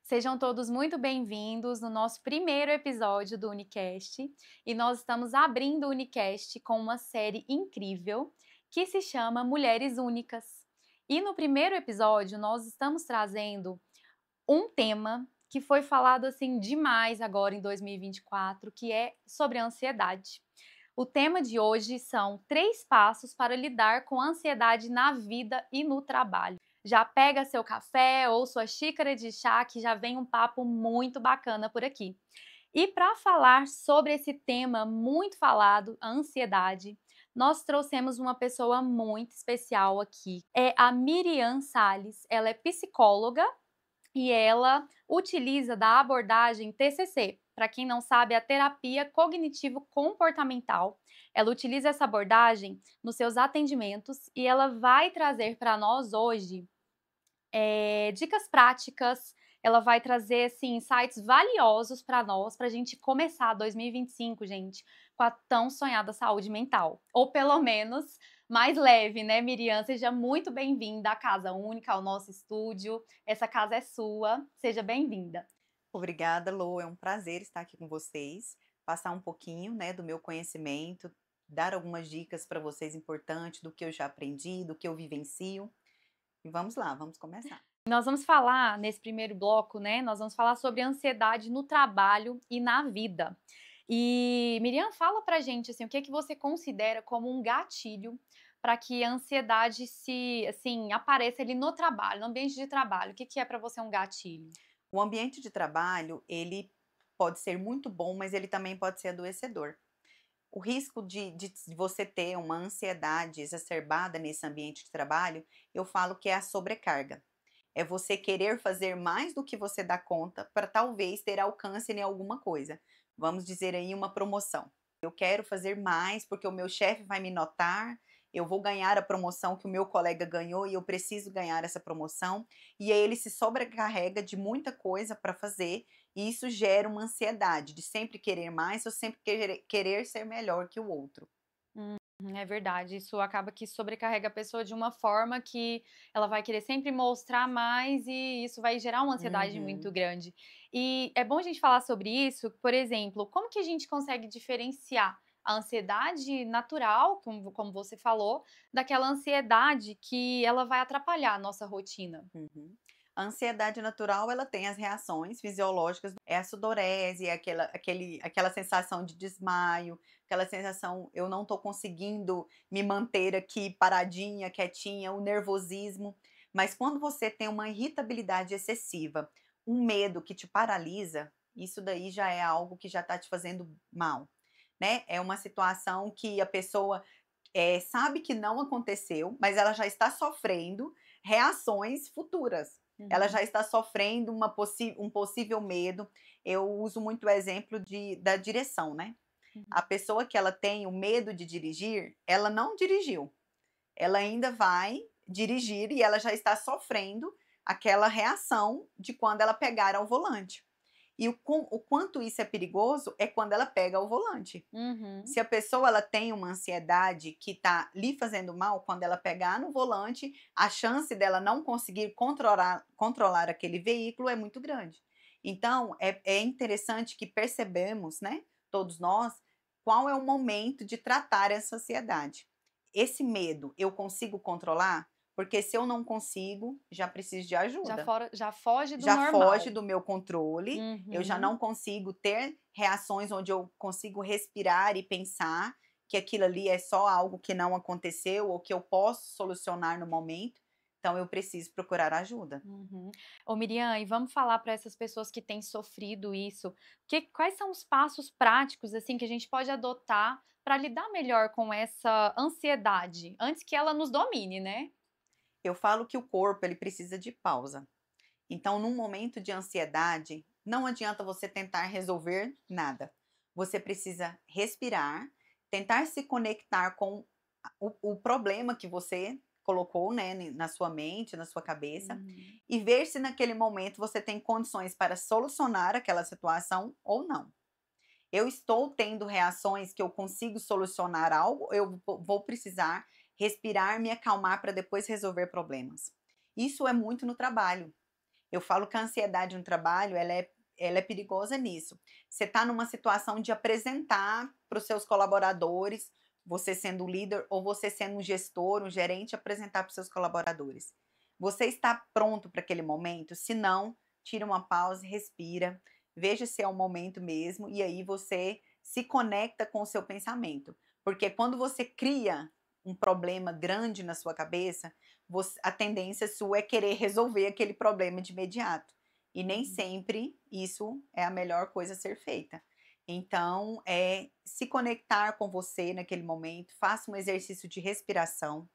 Sejam todos muito bem-vindos no nosso primeiro episódio do Unicast. E nós estamos abrindo o Unicast com uma série incrível que se chama Mulheres Únicas. E no primeiro episódio nós estamos trazendo um tema que foi falado assim demais agora em 2024, que é sobre a ansiedade. O tema de hoje são 3 passos para lidar com a ansiedade na vida e no trabalho. Já pega seu café ou sua xícara de chá que já vem um papo muito bacana por aqui. E para falar sobre esse tema muito falado, a ansiedade, nós trouxemos uma pessoa muito especial aqui. É a Miriam Salles. Ela é psicóloga e ela utiliza da abordagem TCC. Para quem não sabe, é a terapia cognitivo-comportamental. Ela utiliza essa abordagem nos seus atendimentos e ela vai trazer para nós hoje dicas práticas. Ela vai trazer assim, insights valiosos para nós, para a gente começar 2025, gente, com a tão sonhada saúde mental. Ou pelo menos mais leve, né, Miriam? Seja muito bem-vinda à Casa Única, ao nosso estúdio. Essa casa é sua. Seja bem-vinda. Obrigada, Lô. É um prazer estar aqui com vocês, passar um pouquinho, né, do meu conhecimento, dar algumas dicas para vocês importantes do que eu já aprendi, do que eu vivencio. E vamos lá, vamos começar. Nós vamos falar nesse primeiro bloco, né? Nós vamos falar sobre ansiedade no trabalho e na vida. E Miriam, fala pra gente assim, o que é que você considera como um gatilho para que a ansiedade se, assim, apareça ali no trabalho, no ambiente de trabalho? O que que é para você um gatilho? O ambiente de trabalho, ele pode ser muito bom, mas ele também pode ser adoecedor. O risco de você ter uma ansiedade exacerbada nesse ambiente de trabalho, eu falo que é a sobrecarga. É você querer fazer mais do que você dá conta para talvez ter alcance em alguma coisa. Vamos dizer aí uma promoção. Eu quero fazer mais porque o meu chefe vai me notar, eu vou ganhar a promoção que o meu colega ganhou e eu preciso ganhar essa promoção. E aí ele se sobrecarrega de muita coisa para fazer e isso gera uma ansiedade de sempre querer mais ou sempre querer ser melhor que o outro. É verdade, isso acaba que sobrecarrega a pessoa de uma forma que ela vai querer sempre mostrar mais e isso vai gerar uma ansiedade muito Uhum. grande. E é bom a gente falar sobre isso, por exemplo, como que a gente consegue diferenciar a ansiedade natural, como você falou, daquela ansiedade que ela vai atrapalhar a nossa rotina? Uhum. A ansiedade natural, ela tem as reações fisiológicas, é a sudorese, é aquela sensação de desmaio, aquela sensação, eu não estou conseguindo me manter aqui paradinha, quietinha, o nervosismo. Mas quando você tem uma irritabilidade excessiva, um medo que te paralisa, isso daí já é algo que já está te fazendo mal, né? É uma situação que a pessoa sabe que não aconteceu, mas ela já está sofrendo reações futuras. Ela Uhum, já está sofrendo um possível medo. Eu uso muito o exemplo da direção, né? uhum. A pessoa que ela tem o medo de dirigir, ela não dirigiu. Ela ainda vai dirigir e ela já está sofrendo aquela reação de quando ela pegar ao volante. E o quanto isso é perigoso é quando ela pega o volante. Uhum. Se a pessoa ela tem uma ansiedade que está lhe fazendo mal, quando ela pegar no volante, a chance dela não conseguir controlar aquele veículo é muito grande. Então, é interessante que percebemos, né, todos nós, qual é o momento de tratar essa ansiedade. Esse medo eu consigo controlar? Porque se eu não consigo, já preciso de ajuda. Já foge do Já foge normal. do meu controle, eu já Uhum. não consigo ter reações onde eu consigo respirar e pensar que aquilo ali é só algo que não aconteceu ou que eu posso solucionar no momento, então eu preciso procurar ajuda. Uhum. Ô Miriam, e vamos falar para essas pessoas que têm sofrido isso, quais são os passos práticos assim que a gente pode adotar para lidar melhor com essa ansiedade, antes que ela nos domine, né? Eu falo que o corpo ele precisa de pausa. Então, num momento de ansiedade, não adianta você tentar resolver nada. Você precisa respirar, tentar se conectar com o problema que você colocou, né, na sua mente, na sua cabeça, Uhum. e ver se naquele momento você tem condições para solucionar aquela situação ou não. Eu estou tendo reações que eu consigo solucionar algo, eu vou precisar respirar, me acalmar para depois resolver problemas. Isso é muito no trabalho. Eu falo que a ansiedade no trabalho, ela é perigosa nisso. Você está numa situação de apresentar para os seus colaboradores, você sendo o líder ou você sendo um gestor, um gerente, apresentar para os seus colaboradores. Você está pronto para aquele momento? Se não, tira uma pausa, respira, veja se é o momento mesmo e aí você se conecta com o seu pensamento. Porque quando você cria um problema grande na sua cabeça, a tendência sua é querer resolver aquele problema de imediato. E nem Uhum. sempre isso é a melhor coisa a ser feita. Então, se conectar com você naquele momento, faça um exercício de respiração.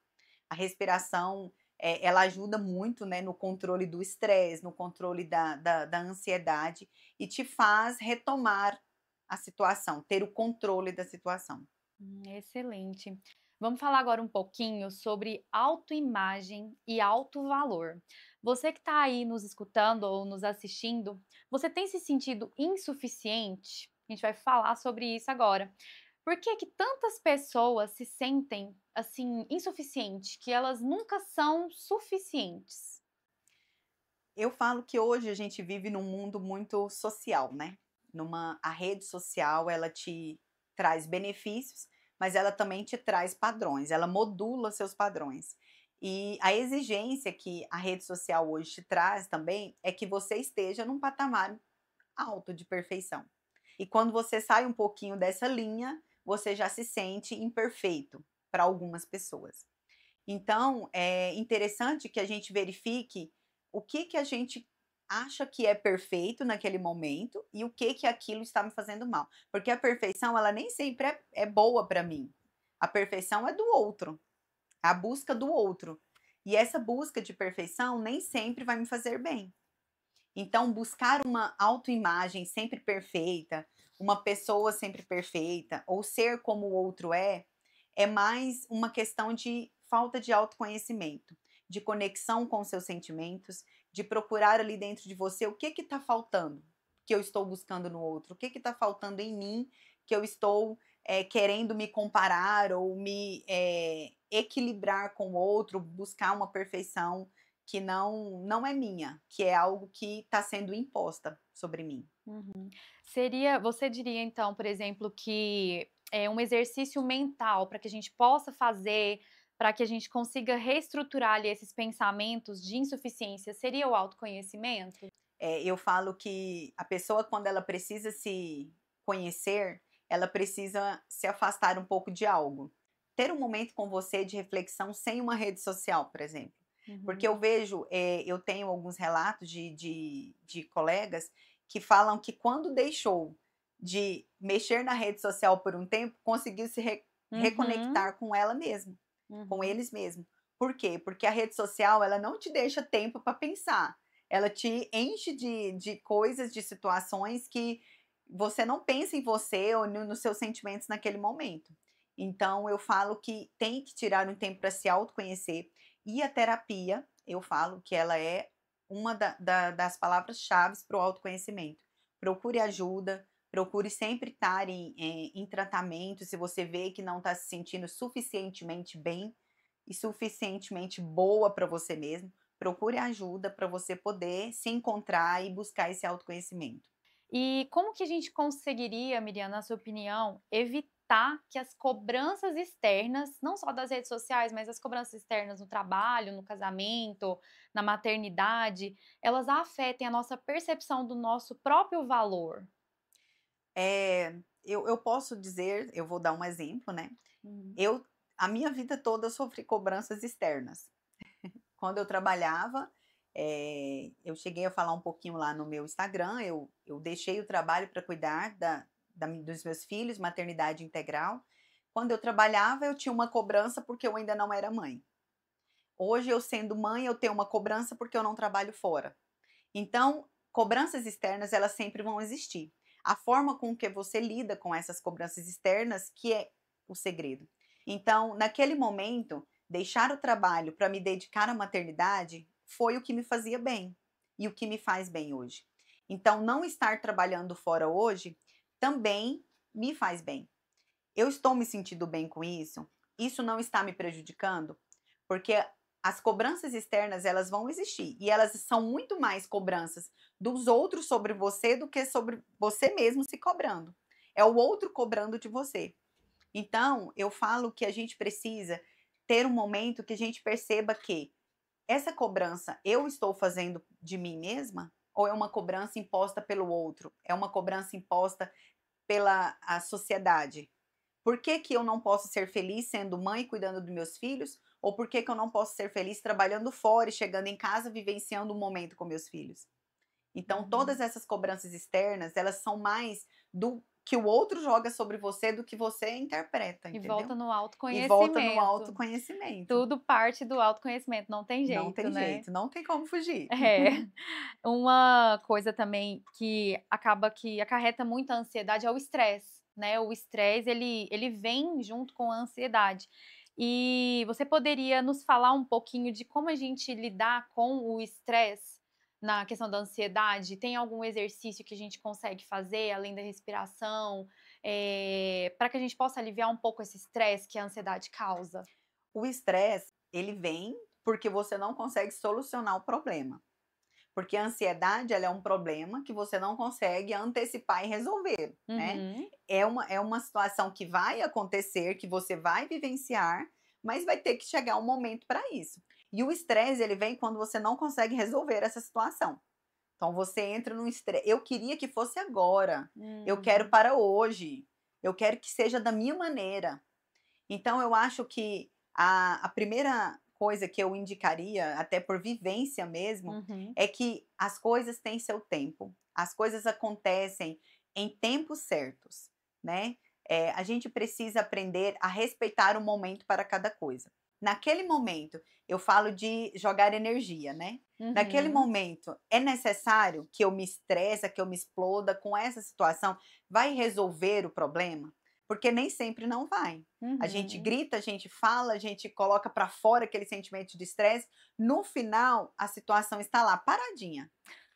A respiração, ela ajuda muito, né, no controle do estresse, no controle da ansiedade e te faz retomar a situação, ter o controle da situação. Excelente. Vamos falar agora um pouquinho sobre autoimagem e alto valor. Você que está aí nos escutando ou nos assistindo, você tem se sentido insuficiente? A gente vai falar sobre isso agora. Por que que tantas pessoas se sentem assim insuficientes, que elas nunca são suficientes? Eu falo que hoje a gente vive num mundo muito social, né? A rede social, ela te traz benefícios, mas ela também te traz padrões, ela modula seus padrões. E a exigência que a rede social hoje te traz também é que você esteja num patamar alto de perfeição. E quando você sai um pouquinho dessa linha, você já se sente imperfeito para algumas pessoas. Então, é interessante que a gente verifique o que que a gente acha que é perfeito naquele momento e o que que aquilo está me fazendo mal. Porque a perfeição, ela nem sempre é boa para mim. A perfeição é do outro, a busca do outro. E essa busca de perfeição nem sempre vai me fazer bem. Então, buscar uma autoimagem sempre perfeita, uma pessoa sempre perfeita, ou ser como o outro é mais uma questão de falta de autoconhecimento, de conexão com os seus sentimentos, de procurar ali dentro de você o que está faltando, que eu estou buscando no outro, o que está faltando em mim, que eu estou querendo me comparar ou me equilibrar com o outro, buscar uma perfeição que não é minha, que é algo que está sendo imposta sobre mim. Uhum. Você diria então, por exemplo, que é um exercício mental para que a gente possa fazer, para que a gente consiga reestruturar ali esses pensamentos de insuficiência, seria o autoconhecimento? Eu falo que a pessoa, quando ela precisa se conhecer, ela precisa se afastar um pouco de algo. Ter um momento com você de reflexão sem uma rede social, por exemplo. Porque Uhum. eu vejo, eu tenho alguns relatos de colegas que falam que quando deixou de mexer na rede social por um tempo, conseguiu se Uhum. reconectar com ela mesma, com Uhum. eles mesmos. Por quê? Porque a rede social, ela não te deixa tempo para pensar, ela te enche de coisas, de situações que você não pensa em você ou nos seus sentimentos naquele momento. Então eu falo que tem que tirar um tempo para se autoconhecer, e a terapia, eu falo que ela é uma das palavras-chave para o autoconhecimento. Procure ajuda, procure sempre estar em tratamento, se você vê que não está se sentindo suficientemente bem e suficientemente boa para você mesmo, procure ajuda para você poder se encontrar e buscar esse autoconhecimento. E como que a gente conseguiria, Miriam, na sua opinião, evitar que as cobranças externas, não só das redes sociais, mas as cobranças externas no trabalho, no casamento, na maternidade, elas afetem a nossa percepção do nosso próprio valor? Eu posso dizer, eu vou dar um exemplo, né? Uhum. Eu, a minha vida toda eu sofri cobranças externas. Quando eu trabalhava, eu cheguei a falar um pouquinho lá no meu Instagram, eu deixei o trabalho para cuidar dos meus filhos, maternidade integral. Quando eu trabalhava, eu tinha uma cobrança porque eu ainda não era mãe. Hoje, eu sendo mãe, eu tenho uma cobrança porque eu não trabalho fora. Então, cobranças externas, elas sempre vão existir. A forma com que você lida com essas cobranças externas que é o segredo. Então, naquele momento, deixar o trabalho para me dedicar à maternidade foi o que me fazia bem e o que me faz bem hoje. Então, não estar trabalhando fora hoje também me faz bem. Eu estou me sentindo bem com isso? Isso não está me prejudicando? Porque as cobranças externas, elas vão existir, e elas são muito mais cobranças dos outros sobre você do que sobre você mesmo se cobrando. É o outro cobrando de você. Então, eu falo que a gente precisa ter um momento que a gente perceba que essa cobrança eu estou fazendo de mim mesma ou é uma cobrança imposta pelo outro? É uma cobrança imposta pela a sociedade? Por que que eu não posso ser feliz sendo mãe, cuidando dos meus filhos? Ou por que que eu não posso ser feliz trabalhando fora e chegando em casa, vivenciando um momento com meus filhos? Então, todas Uhum. essas cobranças externas, elas são mais do que o outro joga sobre você do que você interpreta, E entendeu? volta no E volta no autoconhecimento. autoconhecimento. Tudo parte do autoconhecimento, não tem Não jeito, tem né? jeito, não tem como fugir. É. Uma coisa também que acaba que acarreta muita ansiedade é o estresse, né? O estresse, ele vem junto com a ansiedade. E você poderia nos falar um pouquinho de como a gente lidar com o estresse na questão da ansiedade? Tem algum exercício que a gente consegue fazer, além da respiração, para que a gente possa aliviar um pouco esse estresse que a ansiedade causa? O estresse, ele vem porque você não consegue solucionar o problema. Porque a ansiedade, ela é um problema que você não consegue antecipar e resolver, né? Uhum. É uma situação que vai acontecer, que você vai vivenciar, mas vai ter que chegar um momento para isso. E o estresse, ele vem quando você não consegue resolver essa situação. Então você entra num estresse. Eu queria que fosse agora. Eu quero Uhum. para hoje. Eu quero que seja da minha maneira. Então eu acho que a primeira coisa que eu indicaria, até por vivência mesmo, Uhum. é que as coisas têm seu tempo. As coisas acontecem em tempos certos, né. A gente precisa aprender a respeitar o momento para cada coisa. Naquele momento, eu falo de jogar energia, né. Naquele Uhum. momento, é necessário que eu me estresse, que eu me exploda com essa situação? Vai resolver o problema? Porque nem sempre não vai. A gente Uhum. grita, a gente fala, a gente coloca para fora aquele sentimento de estresse, no final a situação está lá paradinha,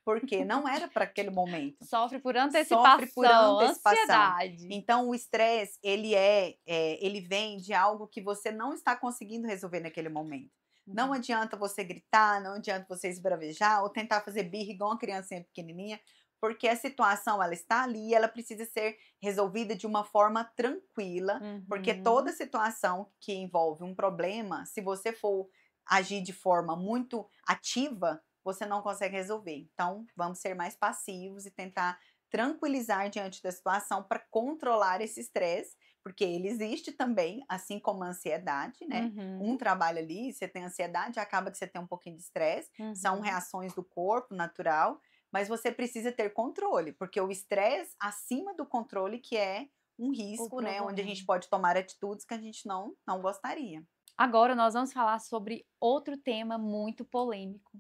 porque não era para aquele momento. Sofre por Sofre por antecipação, antecipação. ansiedade. Então o estresse ele vem de algo que você não está conseguindo resolver naquele momento. Não Uhum. adianta você gritar, não adianta você esbravejar ou tentar fazer birra igual uma criancinha pequenininha, porque a situação ela está ali e ela precisa ser resolvida de uma forma tranquila, porque toda Uhum. situação que envolve um problema, se você for agir de forma muito ativa, você não consegue resolver. Então, vamos ser mais passivos e tentar tranquilizar diante da situação para controlar esse estresse, porque ele existe também, assim como a ansiedade, né? Um Uhum. trabalho ali, você tem ansiedade, acaba que você tem um pouquinho de estresse, são Uhum. reações do corpo natural, mas você precisa ter controle, porque o estresse acima do controle que é um O risco, né, onde a problema. gente pode tomar atitudes que a gente não gostaria. Agora nós vamos falar sobre outro tema muito polêmico,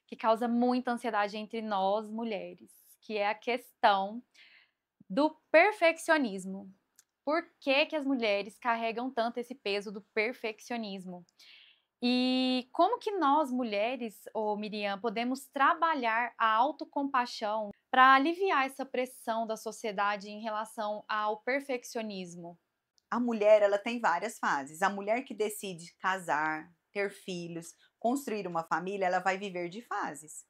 que causa muita ansiedade entre nós mulheres, que é a questão do perfeccionismo. Por que que as mulheres carregam tanto esse peso do perfeccionismo? E como que nós mulheres, ô Miriam, podemos trabalhar a autocompaixão para aliviar essa pressão da sociedade em relação ao perfeccionismo? A mulher, ela tem várias fases. A mulher que decide casar, ter filhos, construir uma família, ela vai viver de fases,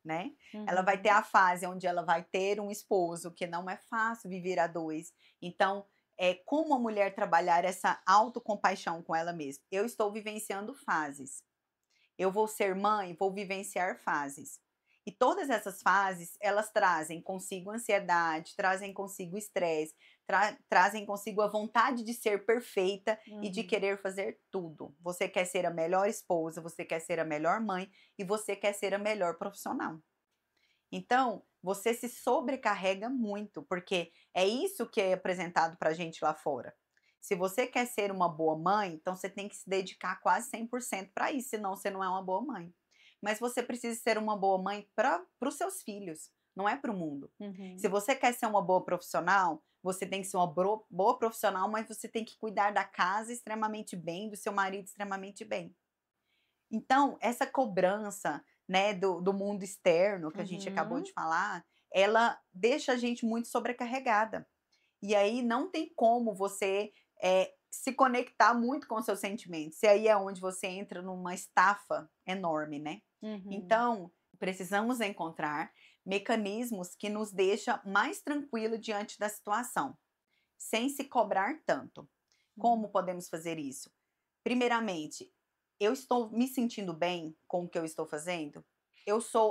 né. Ela vai ter Uhum. a fase onde ela vai ter um esposo, que não é fácil viver a 2. Então, como a mulher trabalhar essa autocompaixão com ela mesma? Eu estou vivenciando fases. Eu vou ser mãe, vou vivenciar fases. E todas essas fases, elas trazem consigo ansiedade, trazem consigo estresse, trazem consigo a vontade de ser perfeita e de Uhum. querer fazer tudo. Você quer ser a melhor esposa, você quer ser a melhor mãe e você quer ser a melhor profissional. Então, você se sobrecarrega muito, porque é isso que é apresentado pra gente lá fora. Se você quer ser uma boa mãe, então você tem que se dedicar quase 100% para isso, senão você não é uma boa mãe. Mas você precisa ser uma boa mãe para os seus filhos, não é para o mundo. Se Uhum. você quer ser uma boa profissional, você tem que ser uma boa profissional, mas você tem que cuidar da casa extremamente bem, do seu marido extremamente bem. Então, essa cobrança, né, do mundo externo que a gente acabou Uhum. de falar, ela deixa a gente muito sobrecarregada. E aí não tem como você, se conectar muito com os seus sentimentos. E aí é onde você entra numa estafa enorme, né? Uhum. Então, precisamos encontrar mecanismos que nos deixam mais tranquilo diante da situação, sem se cobrar tanto. Como Uhum. podemos fazer isso? Primeiramente, eu estou me sentindo bem com o que eu estou fazendo?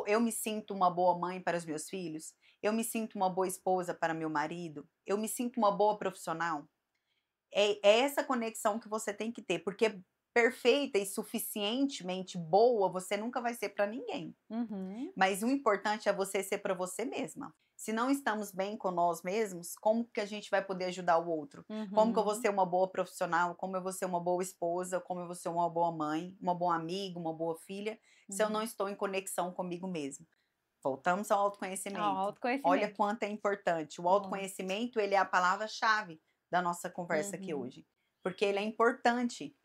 Eu me sinto uma boa mãe para os meus filhos? Eu me sinto uma boa esposa para meu marido? Eu me sinto uma boa profissional? É essa conexão que você tem que ter, porque perfeita e suficientemente boa você nunca vai ser para ninguém. Uhum. Mas o importante é você ser para você mesma. Se não estamos bem com nós mesmos, como que a gente vai poder ajudar o outro? Como que eu vou Uhum. ser uma boa profissional? Como eu vou ser uma boa esposa? Como eu vou ser uma boa mãe, uma boa amiga, uma boa filha, se eu não Uhum. estou em conexão comigo mesmo? Voltamos ao Ao autoconhecimento. Olha autoconhecimento. quanto é importante. O Nossa. autoconhecimento, ele é a palavra-chave da nossa conversa aqui Uhum. hoje, porque ele é importante.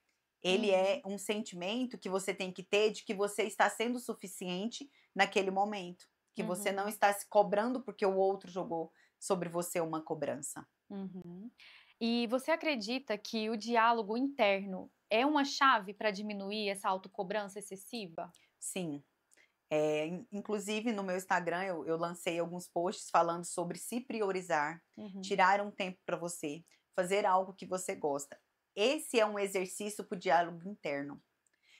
Ele é Uhum. um sentimento que você tem que ter de que você está sendo suficiente naquele momento, que você não Uhum. está se cobrando porque o outro jogou sobre você uma cobrança. Uhum. E você acredita que o diálogo interno é uma chave para diminuir essa autocobrança excessiva? Sim, inclusive no meu Instagram eu lancei alguns posts falando sobre se priorizar, Uhum. tirar um tempo para você, fazer algo que você gosta. Esse é um exercício para o diálogo interno.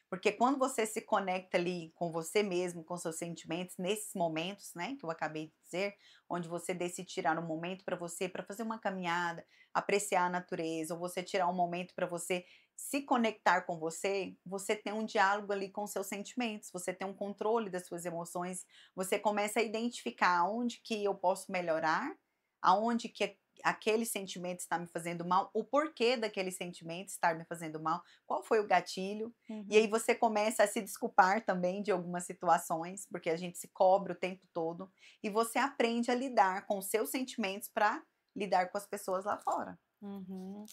Porque quando você se conecta ali com você mesmo, com seus sentimentos, nesses momentos, né, que eu acabei de dizer, onde você decide tirar um momento para você, para fazer uma caminhada, apreciar a natureza, ou você tirar um momento para você se conectar com você, você tem um diálogo ali com seus sentimentos, você tem um controle das suas emoções, você começa a identificar aonde que eu posso melhorar, aonde que aquele sentimento está me fazendo mal, o porquê daquele sentimento estar me fazendo mal, qual foi o gatilho, e aí Uhum. você começa a se desculpar também de algumas situações, porque a gente se cobra o tempo todo, e você aprende a lidar com os seus sentimentos para lidar com as pessoas lá fora. Uhum.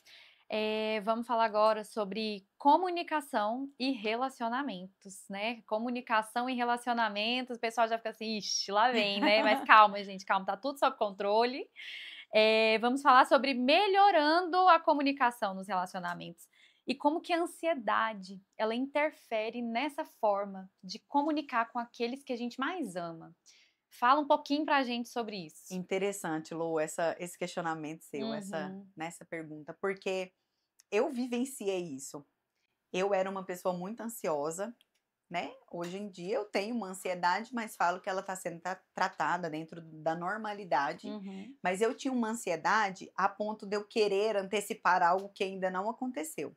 Vamos falar agora sobre comunicação e relacionamentos, né? Comunicação e relacionamentos, o pessoal já fica assim, ixi, lá vem, né? Mas calma, gente, calma, tá tudo sob controle. Vamos falar sobre melhorando a comunicação nos relacionamentos e como que a ansiedade ela interfere nessa forma de comunicar com aqueles que a gente mais ama. Fala um pouquinho pra gente sobre isso. Interessante, Lu, esse questionamento seu, Uhum. nessa pergunta, porque eu vivenciei isso. Eu era uma pessoa muito ansiosa, né? Hoje em dia eu tenho uma ansiedade, mas falo que ela está sendo tratada dentro da normalidade. Uhum. Mas eu tinha uma ansiedade a ponto de eu querer antecipar algo que ainda não aconteceu.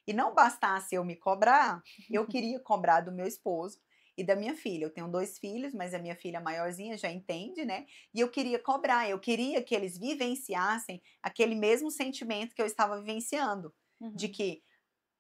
E não bastasse eu me cobrar, eu queria cobrar do meu esposo e da minha filha. Eu tenho 2 filhos, mas a minha filha maiorzinha já entende, né, e eu queria cobrar, eu queria que eles vivenciassem aquele mesmo sentimento que eu estava vivenciando, de Uhum. que: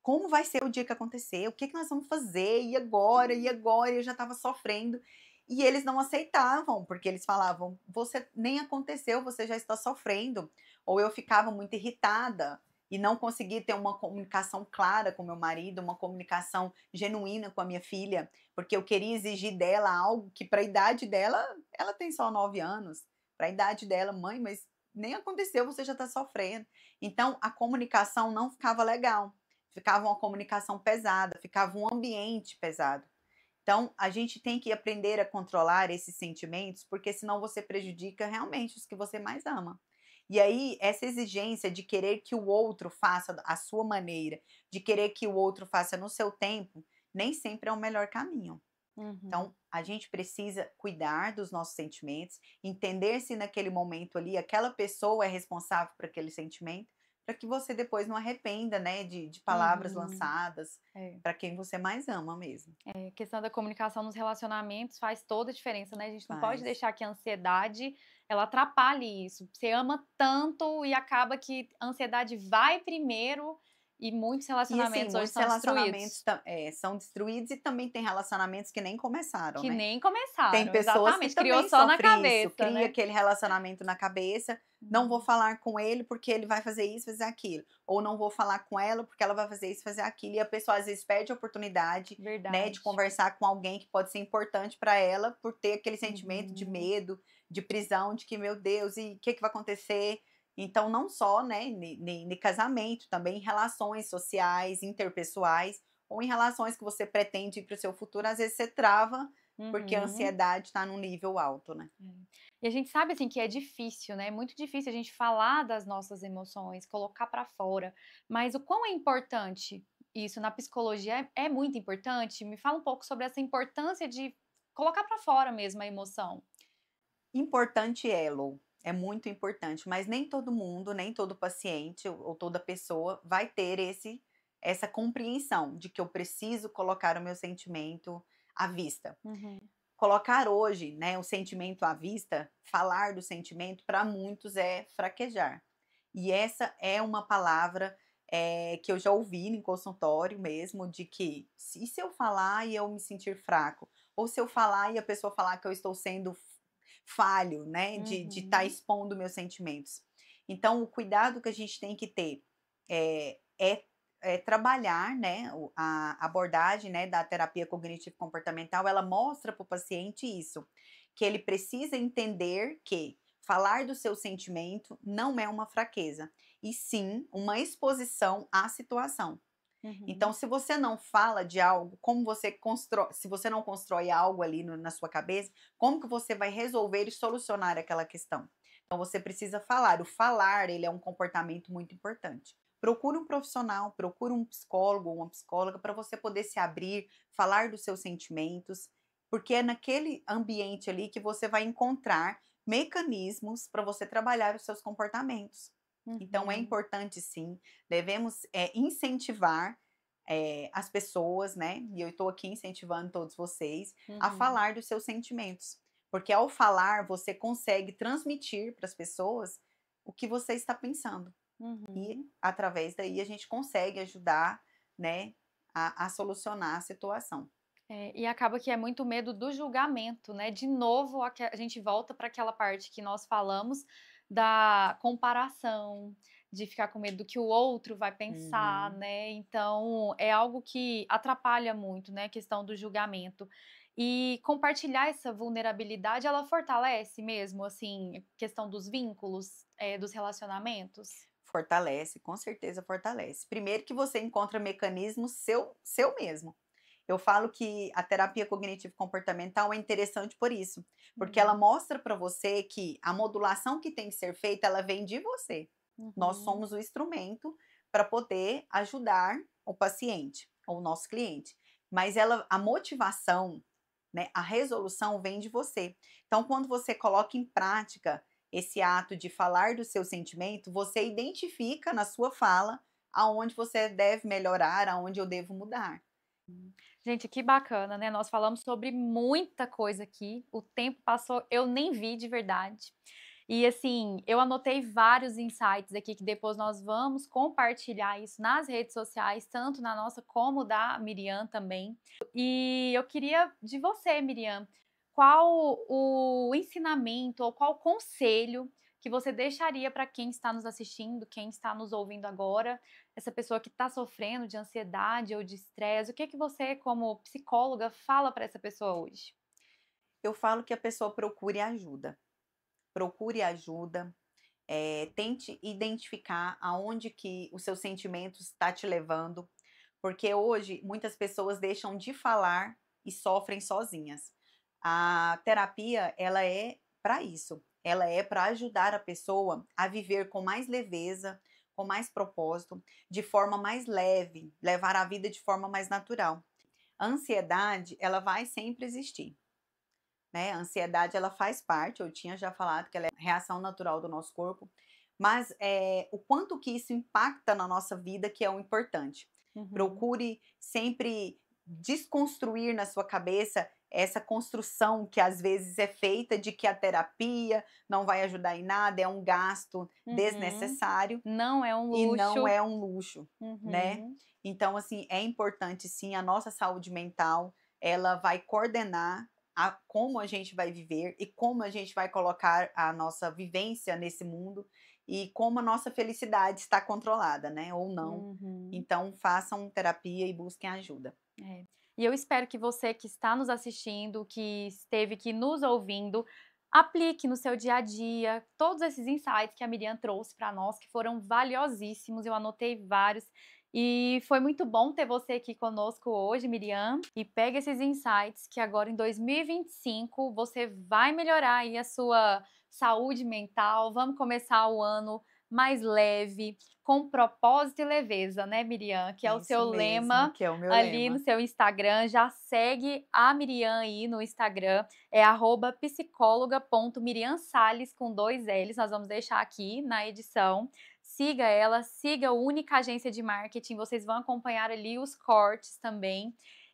"Como vai ser o dia que acontecer? O que que nós vamos fazer? E agora? E agora?" E eu já estava sofrendo. E eles não aceitavam, porque eles falavam: "Você nem aconteceu, você já está sofrendo". Ou eu ficava muito irritada e não conseguia ter uma comunicação clara com meu marido, uma comunicação genuína com a minha filha, porque eu queria exigir dela algo que para a idade dela, ela tem só 9 anos, para a idade dela: "Mãe, mas nem aconteceu, você já está sofrendo". Então a comunicação não ficava legal. Ficava uma comunicação pesada, ficava um ambiente pesado. Então, a gente tem que aprender a controlar esses sentimentos, porque senão você prejudica realmente os que você mais ama. E aí, essa exigência de querer que o outro faça à sua maneira, de querer que o outro faça no seu tempo, nem sempre é o melhor caminho. Uhum. Então, a gente precisa cuidar dos nossos sentimentos, entender se naquele momento ali aquela pessoa é responsável por aquele sentimento, para que você depois não arrependa, né, de palavras Uhum. lançadas É. para quem você mais ama mesmo. A questão da comunicação nos relacionamentos faz toda a diferença, né, a gente não pode Faz. deixar que a ansiedade, ela atrapalhe isso. Você ama tanto e acaba que a ansiedade vai primeiro e muitos E assim, relacionamentos hoje muitos são relacionamentos destruídos. são destruídos e também tem relacionamentos que nem começaram, Que né? nem Tem começaram, pessoas que exatamente, criou também só na sofrem isso, cabeça, cria né. aquele relacionamento na cabeça, não vou Uhum. falar com ele porque ele vai fazer isso, fazer aquilo, ou não vou falar com ela porque ela vai fazer isso, fazer aquilo, e a pessoa às vezes perde a oportunidade, né, de Verdade. conversar com alguém que pode ser importante para ela, por ter aquele sentimento de Uhum. medo, de prisão, de que meu Deus, e o que que vai acontecer? Então, não só, né, em casamento, também em relações sociais, interpessoais, ou em relações que você pretende para o seu futuro, às vezes você trava, porque a Uhum. ansiedade está num nível alto, né. É. E a gente sabe, assim, que é difícil, né, muito difícil a gente falar das nossas emoções, colocar pra fora, mas o quão é importante isso na psicologia é muito importante? Me fala um pouco sobre essa importância de colocar pra fora mesmo a emoção. Importante é, Lô, é muito importante, mas nem todo mundo, nem todo paciente ou toda pessoa vai ter essa compreensão de que eu preciso colocar o meu sentimento à vista. Uhum, Colocar hoje, né, o sentimento à vista, falar do sentimento, para muitos é fraquejar. E essa é uma palavra, que eu já ouvi em consultório mesmo, de que se eu falar e eu me sentir fraco, ou se eu falar e a pessoa falar que eu estou sendo falho, né, de estar uhum, expondo meus sentimentos. Então, o cuidado que a gente tem que ter é trabalhar, né, a abordagem, né, da terapia cognitivo comportamental, ela mostra para o paciente isso, que ele precisa entender que falar do seu sentimento não é uma fraqueza, e sim uma exposição à situação. Então, uhum, se você não fala de algo, como você constrói, se você não constrói algo ali na sua cabeça, como que você vai resolver e solucionar aquela questão? Então, você precisa falar. O falar, ele é um comportamento muito importante. Procure um profissional, procure um psicólogo ou uma psicóloga para você poder se abrir, falar dos seus sentimentos, porque é naquele ambiente ali que você vai encontrar mecanismos para você trabalhar os seus comportamentos. Então, é uhum, importante sim, devemos incentivar as pessoas, né, e eu estou aqui incentivando todos vocês a uhum, falar dos seus sentimentos, porque ao falar você consegue transmitir para as pessoas o que você está pensando e uhum. através daí a gente consegue ajudar, né, a solucionar a situação. É, e acaba que é muito medo do julgamento, né, de novo a gente volta para aquela parte que nós falamos da comparação, de ficar com medo do que o outro vai pensar, Uhum. né, então é algo que atrapalha muito, né, a questão do julgamento. E compartilhar essa vulnerabilidade, ela fortalece mesmo, assim, questão dos vínculos, dos relacionamentos? Fortalece, com certeza fortalece. Primeiro que você encontra mecanismos seu mesmo. Eu falo que a terapia cognitivo comportamental é interessante por isso, porque ela Uhum, mostra para você que a modulação que tem que ser feita, ela vem de você. Nós uhum, somos o instrumento para poder ajudar o paciente ou o nosso cliente, mas a motivação, né, a resolução vem de você. Então, quando você coloca em prática esse ato de falar do seu sentimento, você identifica na sua fala aonde você deve melhorar, aonde eu devo mudar. Gente, que bacana, né, nós falamos sobre muita coisa aqui, o tempo passou, eu nem vi de verdade. E assim, eu anotei vários insights aqui que depois nós vamos compartilhar isso nas redes sociais, tanto na nossa como da Miriam também. E eu queria de você, Miriam, qual o ensinamento ou qual conselho que você deixaria para quem está nos assistindo, quem está nos ouvindo agora, essa pessoa que está sofrendo de ansiedade ou de estresse, o que que você, como psicóloga, fala para essa pessoa hoje? Eu falo que a pessoa procure ajuda. Procure ajuda, tente identificar aonde que os seus sentimentos está te levando, porque hoje muitas pessoas deixam de falar e sofrem sozinhas. A terapia, ela é para isso. Ela é para ajudar a pessoa a viver com mais leveza, com mais propósito, de forma mais leve, levar a vida de forma mais natural. A ansiedade, ela vai sempre existir, né? A ansiedade, ela faz parte, eu tinha já falado que ela é reação natural do nosso corpo, mas o quanto que isso impacta na nossa vida que é o importante. Uhum, Procure sempre desconstruir na sua cabeça essa construção que às vezes é feita de que a terapia não vai ajudar em nada, é um gasto uhum. desnecessário Não é um e não luxo. é um luxo, né. Uhum, Então, assim, é importante sim, a nossa saúde mental, ela vai coordenar a como a gente vai viver e como a gente vai colocar a nossa vivência nesse mundo e como a nossa felicidade está controlada, né, ou não. uhum. Então façam terapia e busquem ajuda. É. E eu espero que você que está nos assistindo, que esteve aqui nos ouvindo, Aplique no seu dia a dia todos esses insights que a Miriam trouxe para nós, que foram valiosíssimos. Eu anotei vários. E foi muito bom ter você aqui conosco hoje, Miriam. E pega esses insights que agora em 2025 você vai melhorar aí a sua saúde mental. Vamos começar o ano mais leve, com propósito e leveza, né, Miriam? Que é o Isso seu mesmo, lema que é o meu ali no lema. seu Instagram. Já segue a Miriam aí no Instagram, é @psicóloga.miriamsalles com 2 L's, nós vamos deixar aqui na edição. Siga ela, siga o Única Agência de Marketing, vocês vão acompanhar ali os cortes também.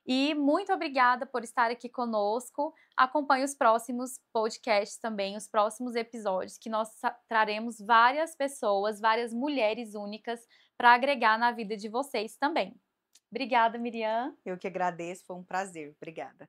E muito obrigada por estar aqui conosco. Acompanhe os próximos podcasts também, os próximos episódios, que nós traremos várias pessoas, várias mulheres únicas para agregar na vida de vocês também. Obrigada, Miriam. Eu que agradeço, foi um prazer. Obrigada.